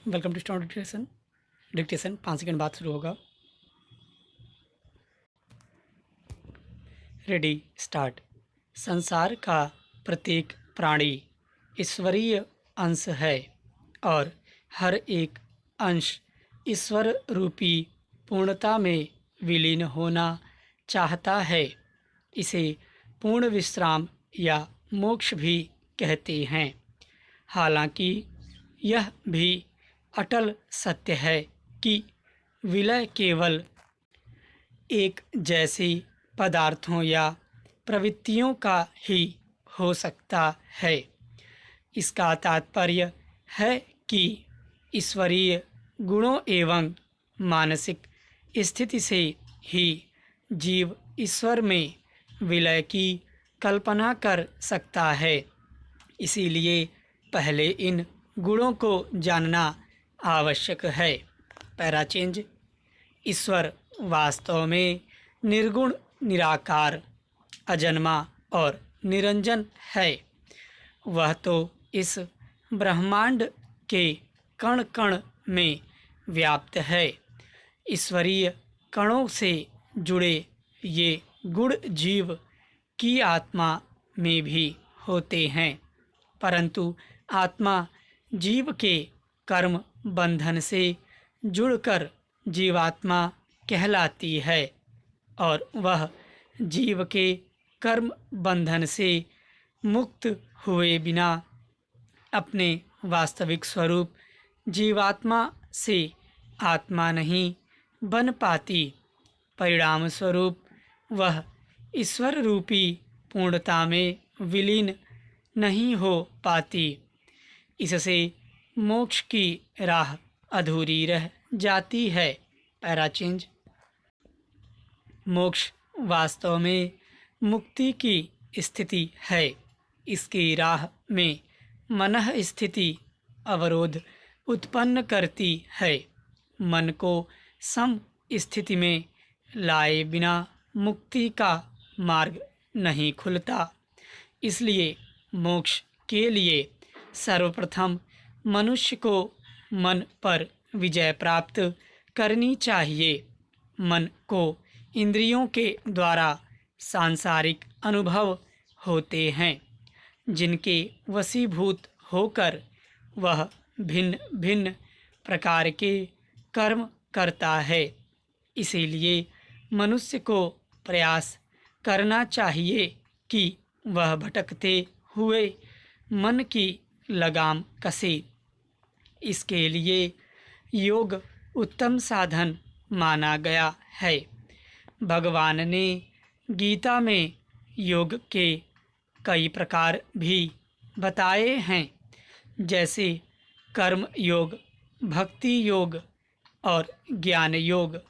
Welcome to student dictation 5 second बाद शुरू होगा। Ready start. संसार का प्रत्येक प्राणी ईश्वरीय अंश है और हर एक अंश ईश्वर रूपी पूर्णता में विलीन होना चाहता है। इसे पूर्ण विश्राम या मोक्ष भी कहते हैं। हालांकि यह भी अटल सत्य है कि विलय केवल एक जैसी पदार्थों या प्रवृत्तियों का ही हो सकता है। इसका तात्पर्य है कि ईश्वरीय गुणों एवं मानसिक स्थिति से ही जीव ईश्वर में विलय की कल्पना कर सकता है। इसीलिए पहले इन गुणों को जानना आवश्यक है। Para change. ईश्वर वास्तव में निर्गुण, निराकार, अजन्मा और निरंजन है। वह तो इस ब्रह्मांड के कण कण में व्याप्त है। ईश्वरीय कणों से जुड़े ये गुण जीव की आत्मा में भी होते हैं, परंतु आत्मा जीव के कर्म बंधन से जुड़कर जीवात्मा कहलाती है और वह जीव के कर्म बंधन से मुक्त हुए बिना अपने वास्तविक स्वरूप जीवात्मा से आत्मा नहीं बन पाती। परिणाम स्वरूप वह ईश्वर रूपी पूर्णता में विलीन नहीं हो पाती। इससे मोक्ष की राह अधूरी रह जाती है। Para change. मोक्ष वास्तव में मुक्ति की स्थिति है। इसकी राह में मनः स्थिति अवरोध उत्पन्न करती है। मन को सम स्थिति में लाए बिना मुक्ति का मार्ग नहीं खुलता। इसलिए मोक्ष के लिए सर्वप्रथम मनुष्य को मन पर विजय प्राप्त करनी चाहिए। मन को इंद्रियों के द्वारा सांसारिक अनुभव होते हैं, जिनके वशीभूत होकर वह भिन्न भिन्न प्रकार के कर्म करता है। इसीलिए मनुष्य को प्रयास करना चाहिए कि वह भटकते हुए मन की लगाम कसे। इसके लिए योग उत्तम साधन माना गया है। भगवान ने गीता में योग के कई प्रकार भी बताए हैं, जैसे कर्म योग, भक्ति योग और ज्ञान योग।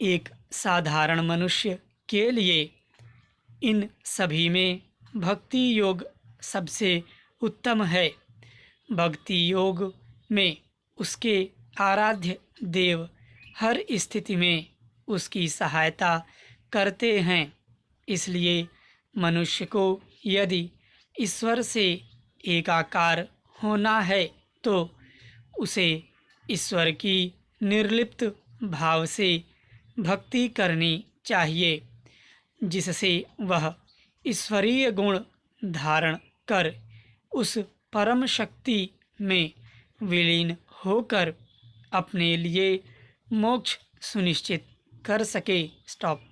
एक साधारण मनुष्य के लिए इन सभी में भक्ति योग सबसे उत्तम है। भक्ति योग में उसके आराध्य देव हर स्थिति में उसकी सहायता करते हैं। इसलिए मनुष्य को यदि ईश्वर से एकाकार होना है तो उसे ईश्वर की निर्लिप्त भाव से भक्ति करनी चाहिए, जिससे वह ईश्वरीय गुण धारण कर उस परम शक्ति में विलीन होकर अपने लिए मोक्ष सुनिश्चित कर सके। स्टॉप।